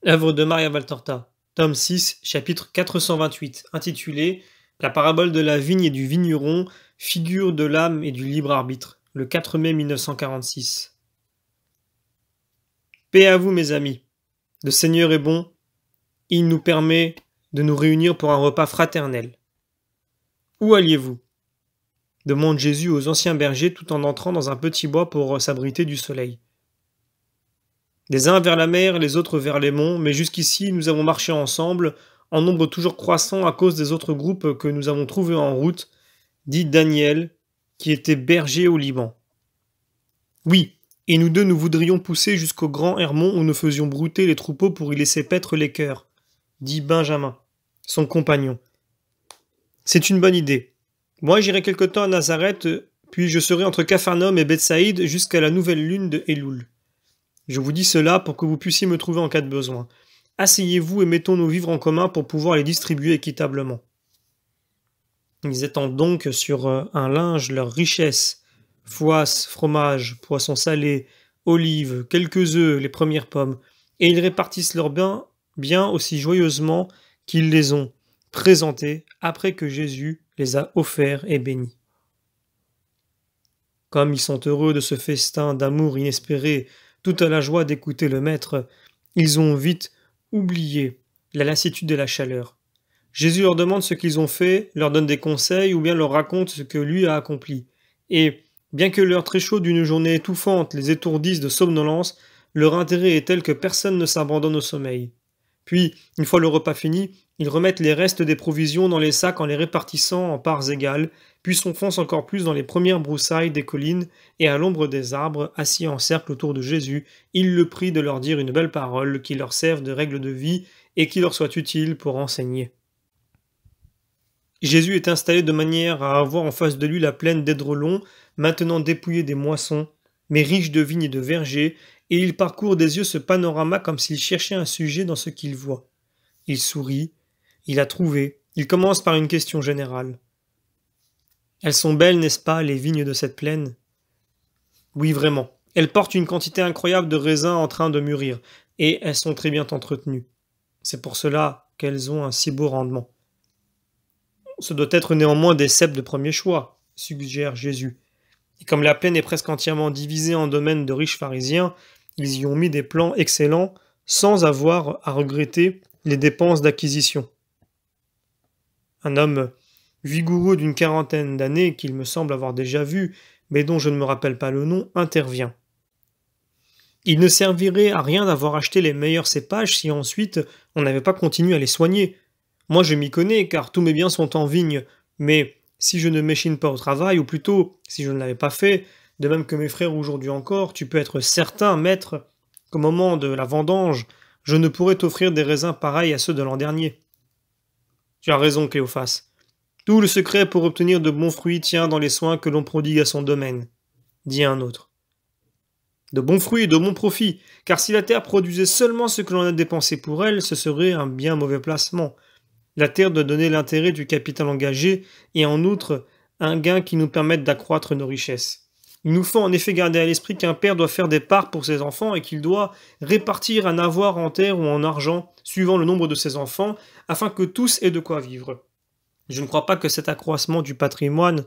Œuvre de Maria Valtorta, tome 6, chapitre 428, intitulé La parabole de la vigne et du vigneron, figure de l'âme et du libre arbitre, le 4 mai 1946. Paix à vous, mes amis. Le Seigneur est bon, il nous permet de nous réunir pour un repas fraternel. Où alliez-vous? Demande Jésus aux anciens bergers tout en entrant dans un petit bois pour s'abriter du soleil. Les uns vers la mer, les autres vers les monts, mais jusqu'ici nous avons marché ensemble, en nombre toujours croissant à cause des autres groupes que nous avons trouvés en route, dit Daniel, qui était berger au Liban. Oui, et nous deux nous voudrions pousser jusqu'au grand Hermon où nous faisions brouter les troupeaux pour y laisser paître les cœurs, dit Benjamin, son compagnon. C'est une bonne idée. Moi j'irai quelque temps à Nazareth, puis je serai entre Capharnaüm et Bethsaïde jusqu'à la nouvelle lune de Elul. Je vous dis cela pour que vous puissiez me trouver en cas de besoin. Asseyez-vous et mettons nos vivres en commun pour pouvoir les distribuer équitablement. Ils étendent donc sur un linge leurs richesses, foisse, fromage, poissons salés, olives, quelques œufs, les premières pommes, et ils répartissent leurs biens bien aussi joyeusement qu'ils les ont présentés après que Jésus les a offerts et bénis. Comme ils sont heureux de ce festin d'amour inespéré, tout à la joie d'écouter le maître, ils ont vite oublié la lassitude et la chaleur. Jésus leur demande ce qu'ils ont fait, leur donne des conseils ou bien leur raconte ce que lui a accompli. Et, bien que l'heure très chaude d'une journée étouffante les étourdisse de somnolence, leur intérêt est tel que personne ne s'abandonne au sommeil. Puis, une fois le repas fini, ils remettent les restes des provisions dans les sacs en les répartissant en parts égales, puis s'enfoncent encore plus dans les premières broussailles des collines, et à l'ombre des arbres, assis en cercle autour de Jésus, ils le prient de leur dire une belle parole qui leur serve de règle de vie et qui leur soit utile pour enseigner. Jésus est installé de manière à avoir en face de lui la plaine d'Édrelon, maintenant dépouillée des moissons, mais riche de vignes et de vergers, et il parcourt des yeux ce panorama comme s'il cherchait un sujet dans ce qu'il voit. Il sourit, il a trouvé, il commence par une question générale. Elles sont belles, n'est-ce pas, les vignes de cette plaine? Oui, vraiment. Elles portent une quantité incroyable de raisins en train de mûrir, et elles sont très bien entretenues. C'est pour cela qu'elles ont un si beau rendement. Ce doit être néanmoins des cèpes de premier choix, suggère Jésus. Et comme la plaine est presque entièrement divisée en domaines de riches pharisiens, ils y ont mis des plans excellents sans avoir à regretter les dépenses d'acquisition. Un homme vigoureux d'une quarantaine d'années, qu'il me semble avoir déjà vu, mais dont je ne me rappelle pas le nom, intervient. Il ne servirait à rien d'avoir acheté les meilleurs cépages si ensuite on n'avait pas continué à les soigner. Moi je m'y connais, car tous mes biens sont en vigne, mais si je ne m'échine pas au travail, ou plutôt si je ne l'avais pas fait, de même que mes frères aujourd'hui encore, tu peux être certain, maître, qu'au moment de la vendange, je ne pourrais t'offrir des raisins pareils à ceux de l'an dernier. Tu as raison, Cléophas. Tout le secret pour obtenir de bons fruits tient dans les soins que l'on prodigue à son domaine, dit un autre. De bons fruits et de bons profits, car si la terre produisait seulement ce que l'on a dépensé pour elle, ce serait un bien mauvais placement. La terre doit donner l'intérêt du capital engagé et en outre un gain qui nous permette d'accroître nos richesses. Il nous faut en effet garder à l'esprit qu'un père doit faire des parts pour ses enfants et qu'il doit répartir un avoir en terre ou en argent suivant le nombre de ses enfants afin que tous aient de quoi vivre. Je ne crois pas que cet accroissement du patrimoine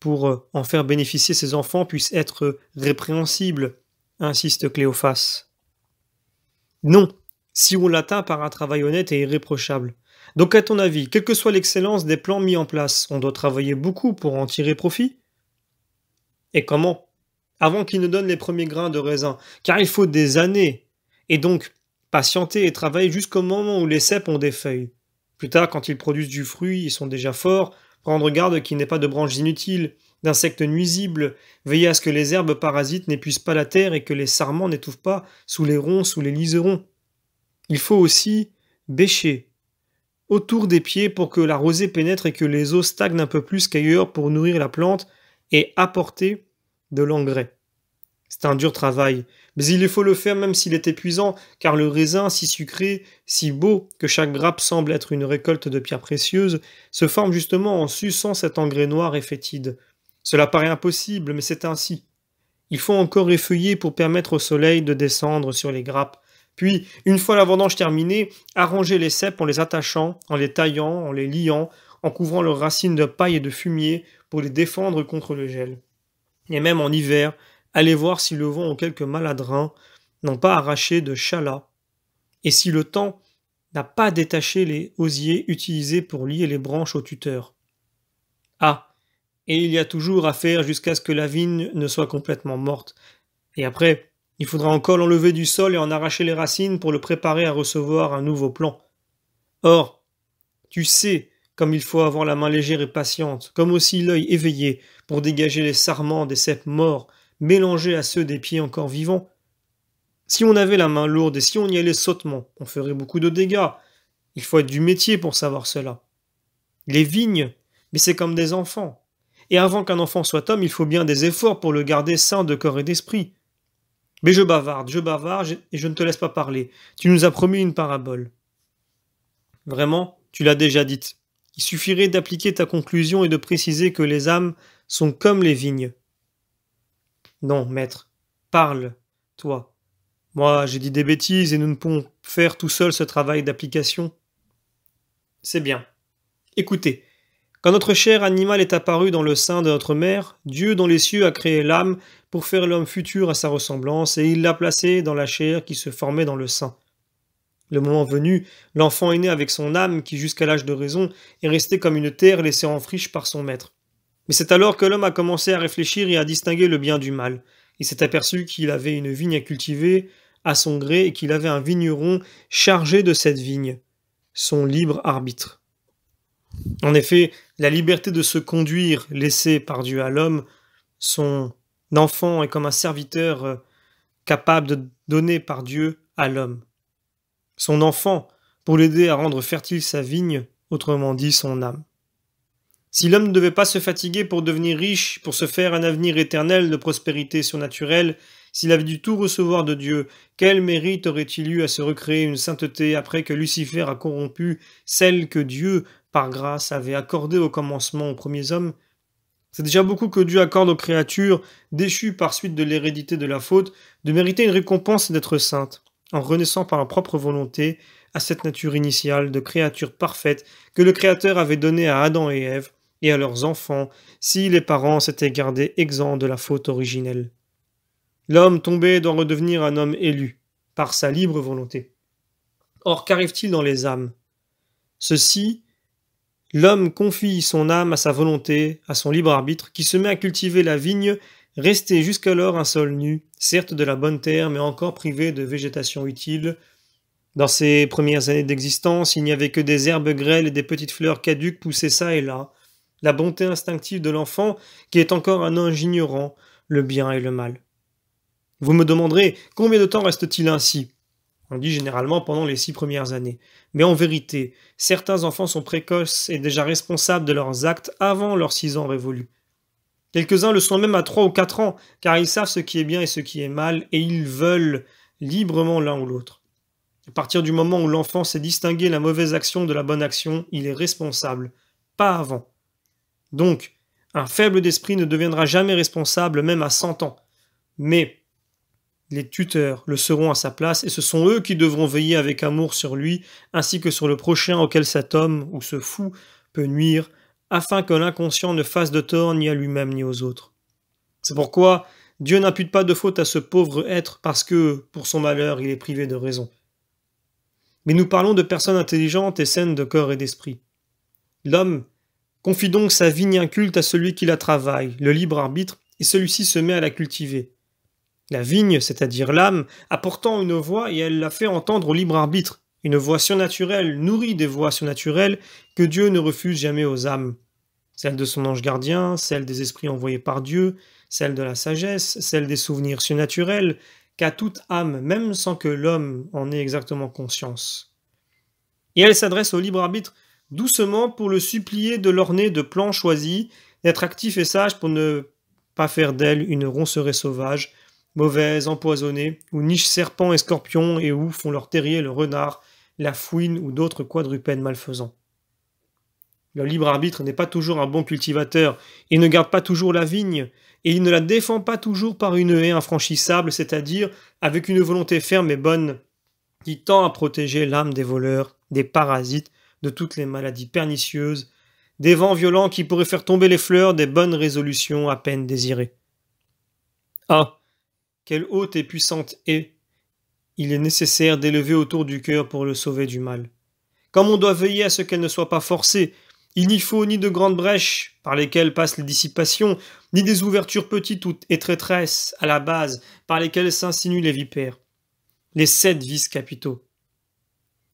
pour en faire bénéficier ses enfants puisse être répréhensible, insiste Cléophas. Non, si on l'atteint par un travail honnête et irréprochable. Donc à ton avis, quelle que soit l'excellence des plans mis en place, on doit travailler beaucoup pour en tirer profit? Et comment? Avant qu'ils ne donnent les premiers grains de raisin, car il faut des années, et donc patienter et travailler jusqu'au moment où les cèpes ont des feuilles. Plus tard, quand ils produisent du fruit, ils sont déjà forts, prendre garde qu'il n'y ait pas de branches inutiles, d'insectes nuisibles, veiller à ce que les herbes parasites n'épuisent pas la terre et que les sarments n'étouffent pas sous les ronces ou les liserons. Il faut aussi bêcher autour des pieds pour que la rosée pénètre et que les eaux stagnent un peu plus qu'ailleurs pour nourrir la plante et apporter de l'engrais. C'est un dur travail, mais il faut le faire même s'il est épuisant, car le raisin, si sucré, si beau, que chaque grappe semble être une récolte de pierres précieuses, se forme justement en suçant cet engrais noir et fétide. Cela paraît impossible, mais c'est ainsi. Il faut encore effeuiller pour permettre au soleil de descendre sur les grappes, Puis, une fois la vendange terminée, arranger les ceps en les attachant, en les taillant, en les liant, en couvrant leurs racines de paille et de fumier pour les défendre contre le gel. Et même en hiver, aller voir si le vent ou quelques maladrins n'ont pas arraché de chalas, et si le temps n'a pas détaché les osiers utilisés pour lier les branches aux tuteurs. Ah, et il y a toujours à faire jusqu'à ce que la vigne ne soit complètement morte. Et après, il faudra encore l'enlever du sol et en arracher les racines pour le préparer à recevoir un nouveau plant. Or, tu sais comme il faut avoir la main légère et patiente, comme aussi l'œil éveillé pour dégager les sarments des ceps morts, mélangés à ceux des pieds encore vivants. Si on avait la main lourde et si on y allait sottement, on ferait beaucoup de dégâts. Il faut être du métier pour savoir cela. Les vignes, mais c'est comme des enfants. Et avant qu'un enfant soit homme, il faut bien des efforts pour le garder sain de corps et d'esprit. Mais je bavarde, et je ne te laisse pas parler. Tu nous as promis une parabole. Vraiment, tu l'as déjà dite. Il suffirait d'appliquer ta conclusion et de préciser que les âmes sont comme les vignes. Non, maître, parle, toi. Moi, j'ai dit des bêtises et nous ne pouvons faire tout seul ce travail d'application. C'est bien. Écoutez, quand notre cher animal est apparu dans le sein de notre mère, Dieu dans les cieux a créé l'âme pour faire l'homme futur à sa ressemblance et il l'a placé dans la chair qui se formait dans le sein. Le moment venu, l'enfant est né avec son âme qui, jusqu'à l'âge de raison, est resté comme une terre laissée en friche par son maître. Mais c'est alors que l'homme a commencé à réfléchir et à distinguer le bien du mal. Il s'est aperçu qu'il avait une vigne à cultiver à son gré et qu'il avait un vigneron chargé de cette vigne, son libre arbitre. En effet, la liberté de se conduire laissée par Dieu à l'homme, son enfant est comme un serviteur capable de donner par Dieu à l'homme. Son enfant, pour l'aider à rendre fertile sa vigne, autrement dit son âme. Si l'homme ne devait pas se fatiguer pour devenir riche, pour se faire un avenir éternel de prospérité surnaturelle, s'il avait dû tout recevoir de Dieu, quel mérite aurait-il eu à se recréer une sainteté après que Lucifer a corrompu celle que Dieu, par grâce, avait accordée au commencement aux premiers hommes? C'est déjà beaucoup que Dieu accorde aux créatures, déchues par suite de l'hérédité de la faute, de mériter une récompense et d'être saintes, en renaissant par leur propre volonté à cette nature initiale de créature parfaite que le Créateur avait donnée à Adam et Ève et à leurs enfants si les parents s'étaient gardés exempts de la faute originelle. L'homme tombé doit redevenir un homme élu, par sa libre volonté. Or, qu'arrive-t-il dans les âmes? Ceci, l'homme confie son âme à sa volonté, à son libre arbitre, qui se met à cultiver la vigne, resté jusqu'alors un sol nu, certes de la bonne terre, mais encore privé de végétation utile. Dans ses premières années d'existence, il n'y avait que des herbes grêles et des petites fleurs caduques poussées çà et là. La bonté instinctive de l'enfant, qui est encore un ange ignorant le bien et le mal. Vous me demanderez, combien de temps reste-t-il ainsi? On dit généralement pendant les 6 premières années. Mais en vérité, certains enfants sont précoces et déjà responsables de leurs actes avant leurs 6 ans révolus. Quelques-uns le sont même à 3 ou 4 ans, car ils savent ce qui est bien et ce qui est mal, et ils veulent librement l'un ou l'autre. À partir du moment où l'enfant sait distinguer la mauvaise action de la bonne action, il est responsable, pas avant. Donc, un faible d'esprit ne deviendra jamais responsable, même à 100 ans. Mais les tuteurs le seront à sa place, et ce sont eux qui devront veiller avec amour sur lui, ainsi que sur le prochain auquel cet homme ou ce fou peut nuire, afin que l'inconscient ne fasse de tort ni à lui-même ni aux autres. C'est pourquoi Dieu n'impute pas de faute à ce pauvre être, parce que, pour son malheur, il est privé de raison. Mais nous parlons de personnes intelligentes et saines de corps et d'esprit. L'homme confie donc sa vigne inculte à celui qui la travaille, le libre arbitre, et celui-ci se met à la cultiver. La vigne, c'est-à-dire l'âme, a pourtant une voix et elle la fait entendre au libre arbitre, une voix surnaturelle, nourrie des voix surnaturelles que Dieu ne refuse jamais aux âmes. Celle de son ange gardien, celle des esprits envoyés par Dieu, celle de la sagesse, celle des souvenirs surnaturels, qu'a toute âme, même sans que l'homme en ait exactement conscience. Et elle s'adresse au libre arbitre doucement pour le supplier de l'orner de plans choisis, d'être actif et sage pour ne pas faire d'elle une roncerie sauvage, mauvaise, empoisonnée, où nichent serpents et scorpions et où font leur terrier le renard, la fouine ou d'autres quadrupèdes malfaisants. Le libre arbitre n'est pas toujours un bon cultivateur, il ne garde pas toujours la vigne, et il ne la défend pas toujours par une haie infranchissable, c'est-à-dire avec une volonté ferme et bonne, qui tend à protéger l'âme des voleurs, des parasites, de toutes les maladies pernicieuses, des vents violents qui pourraient faire tomber les fleurs des bonnes résolutions à peine désirées. Ah, quelle haute et puissante haie il est nécessaire d'élever autour du cœur pour le sauver du mal. Comme on doit veiller à ce qu'elle ne soit pas forcée, il n'y faut ni de grandes brèches par lesquelles passent les dissipations, ni des ouvertures petites et traîtresses à la base par lesquelles s'insinuent les vipères. Les 7 vices capitaux.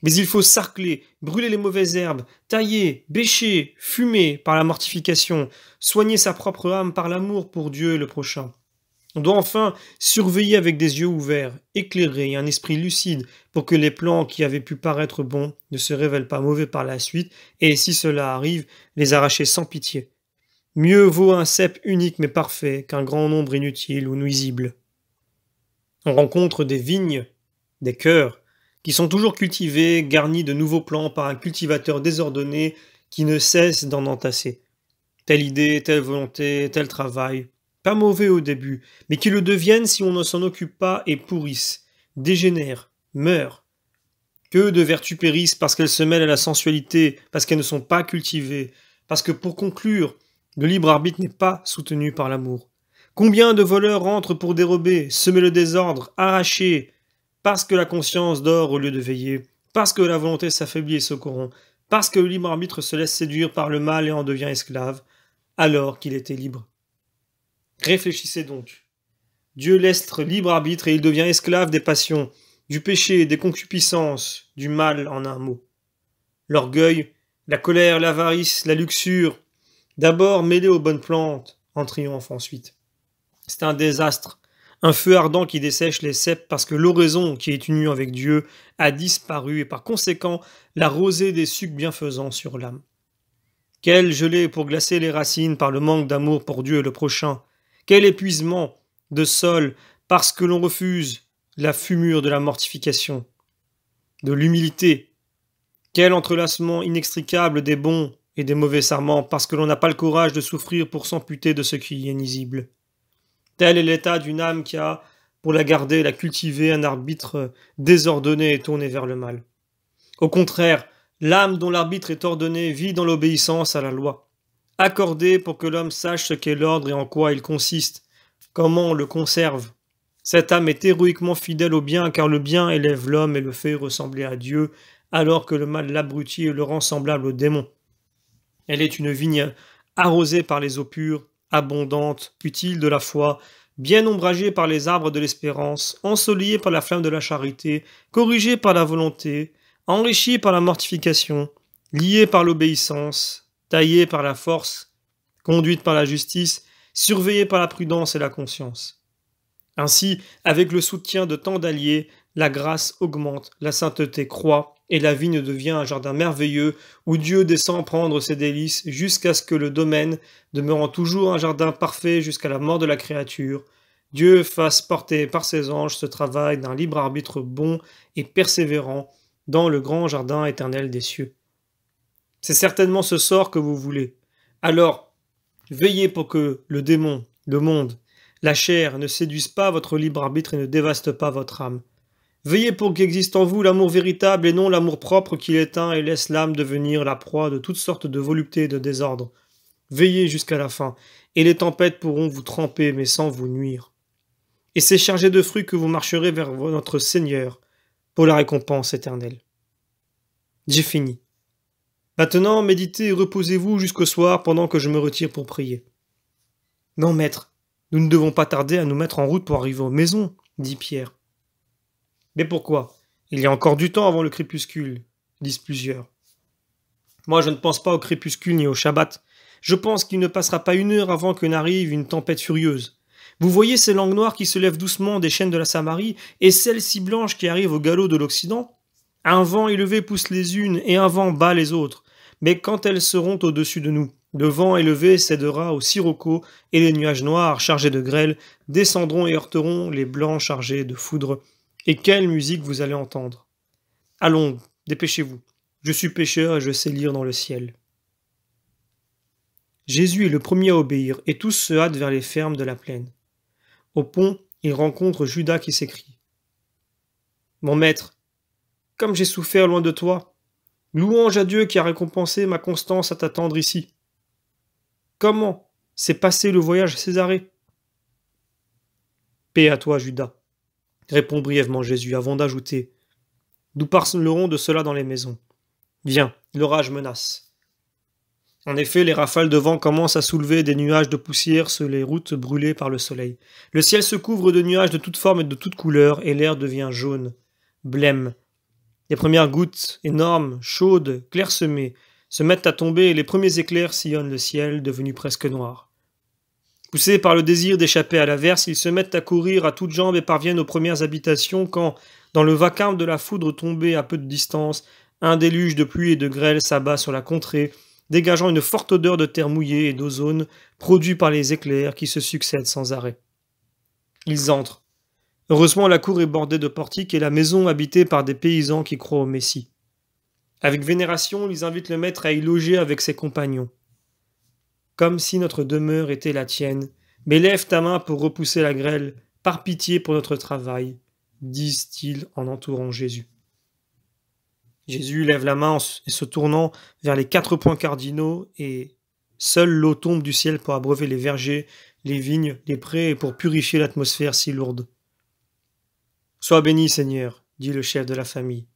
Mais il faut sarcler, brûler les mauvaises herbes, tailler, bêcher, fumer par la mortification, soigner sa propre âme par l'amour pour Dieu et le prochain. On doit enfin surveiller avec des yeux ouverts, éclairés et un esprit lucide pour que les plans qui avaient pu paraître bons ne se révèlent pas mauvais par la suite et, si cela arrive, les arracher sans pitié. Mieux vaut un cep unique mais parfait qu'un grand nombre inutile ou nuisible. On rencontre des vignes, des cœurs, qui sont toujours cultivés, garnis de nouveaux plants par un cultivateur désordonné qui ne cesse d'en entasser. Telle idée, telle volonté, tel travail, pas mauvais au début, mais qui le deviennent si on ne s'en occupe pas et pourrissent, dégénèrent, meurent. Que de vertus périssent parce qu'elles se mêlent à la sensualité, parce qu'elles ne sont pas cultivées, parce que pour conclure, le libre arbitre n'est pas soutenu par l'amour. Combien de voleurs rentrent pour dérober, semer le désordre, arracher, parce que la conscience dort au lieu de veiller, parce que la volonté s'affaiblit et se corrompt, parce que le libre arbitre se laisse séduire par le mal et en devient esclave, alors qu'il était libre. Réfléchissez donc. Dieu laisse libre arbitre et il devient esclave des passions, du péché, des concupiscences, du mal en un mot. L'orgueil, la colère, l'avarice, la luxure, d'abord mêlés aux bonnes plantes, en triomphe ensuite. C'est un désastre, un feu ardent qui dessèche les cèpes parce que l'oraison qui est unie avec Dieu a disparu et par conséquent la rosée des sucs bienfaisants sur l'âme. Quelle gelée pour glacer les racines par le manque d'amour pour Dieu et le prochain. Quel épuisement de sol parce que l'on refuse la fumure de la mortification, de l'humilité. Quel entrelacement inextricable des bons et des mauvais serments parce que l'on n'a pas le courage de souffrir pour s'amputer de ce qui est nuisible. Tel est l'état d'une âme qui a, pour la garder, la cultiver, un arbitre désordonné et tourné vers le mal. Au contraire, l'âme dont l'arbitre est ordonné vit dans l'obéissance à la loi, accordée pour que l'homme sache ce qu'est l'ordre et en quoi il consiste, comment on le conserve. Cette âme est héroïquement fidèle au bien, car le bien élève l'homme et le fait ressembler à Dieu, alors que le mal l'abrutit et le rend semblable au démon. Elle est une vigne arrosée par les eaux pures, abondante, utile de la foi, bien ombragée par les arbres de l'espérance, ensoleillée par la flamme de la charité, corrigée par la volonté, enrichie par la mortification, liée par l'obéissance, taillée par la force, conduite par la justice, surveillée par la prudence et la conscience. Ainsi, avec le soutien de tant d'alliés, la grâce augmente, la sainteté croît, et la vigne devient un jardin merveilleux où Dieu descend prendre ses délices jusqu'à ce que le domaine, demeurant toujours un jardin parfait jusqu'à la mort de la créature, Dieu fasse porter par ses anges ce travail d'un libre arbitre bon et persévérant dans le grand jardin éternel des cieux. C'est certainement ce sort que vous voulez. Alors, veillez pour que le démon, le monde, la chair ne séduisent pas votre libre arbitre et ne dévastent pas votre âme. Veillez pour qu'existe en vous l'amour véritable et non l'amour propre qui l'éteint et laisse l'âme devenir la proie de toutes sortes de voluptés et de désordres. Veillez jusqu'à la fin, et les tempêtes pourront vous tremper mais sans vous nuire. Et c'est chargé de fruits que vous marcherez vers notre Seigneur pour la récompense éternelle. J'ai fini. Maintenant, méditez et reposez-vous jusqu'au soir pendant que je me retire pour prier. Non, maître, nous ne devons pas tarder à nous mettre en route pour arriver aux maisons, dit Pierre. Mais pourquoi? Il y a encore du temps avant le crépuscule, disent plusieurs. Moi, je ne pense pas au crépuscule ni au Shabbat. Je pense qu'il ne passera pas une heure avant que n'arrive une tempête furieuse. Vous voyez ces langues noires qui se lèvent doucement des chaînes de la Samarie et celles si blanches qui arrivent au galop de l'Occident? Un vent élevé pousse les unes et un vent bat les autres. Mais quand elles seront au-dessus de nous, le vent élevé cédera aux siroco et les nuages noirs chargés de grêle descendront et heurteront les blancs chargés de foudre. Et quelle musique vous allez entendre! Allons, dépêchez-vous. Je suis pécheur et je sais lire dans le ciel. Jésus est le premier à obéir, et tous se hâtent vers les fermes de la plaine. Au pont, il rencontre Judas qui s'écrie. « Mon maître, comme j'ai souffert loin de toi. Louange à Dieu qui a récompensé ma constance à t'attendre ici. Comment s'est passé le voyage à Césarée? Paix à toi, Judas, répond brièvement Jésus avant d'ajouter. Nous parlerons de cela dans les maisons. Viens, l'orage menace. En effet, les rafales de vent commencent à soulever des nuages de poussière sur les routes brûlées par le soleil. Le ciel se couvre de nuages de toutes formes et de toutes couleurs, et l'air devient jaune, blême. Les premières gouttes, énormes, chaudes, clairsemées, se mettent à tomber et les premiers éclairs sillonnent le ciel, devenu presque noir. Poussés par le désir d'échapper à l'averse, ils se mettent à courir à toutes jambes et parviennent aux premières habitations quand, dans le vacarme de la foudre tombée à peu de distance, un déluge de pluie et de grêle s'abat sur la contrée, dégageant une forte odeur de terre mouillée et d'ozone, produit par les éclairs qui se succèdent sans arrêt. Ils entrent. Heureusement, la cour est bordée de portiques et la maison habitée par des paysans qui croient au Messie. Avec vénération, ils invitent le maître à y loger avec ses compagnons. Comme si notre demeure était la tienne, mais lève ta main pour repousser la grêle, par pitié pour notre travail, disent-ils en entourant Jésus. Jésus lève la main et se tournant vers les 4 points cardinaux, et seule l'eau tombe du ciel pour abreuver les vergers, les vignes, les prés et pour purifier l'atmosphère si lourde. Sois béni, Seigneur, dit le chef de la famille.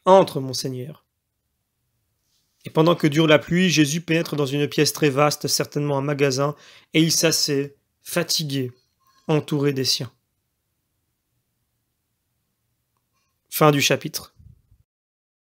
Entre, mon Seigneur. Et pendant que dure la pluie, Jésus pénètre dans une pièce très vaste, certainement un magasin, et il s'assied, fatigué, entouré des siens. Fin du chapitre.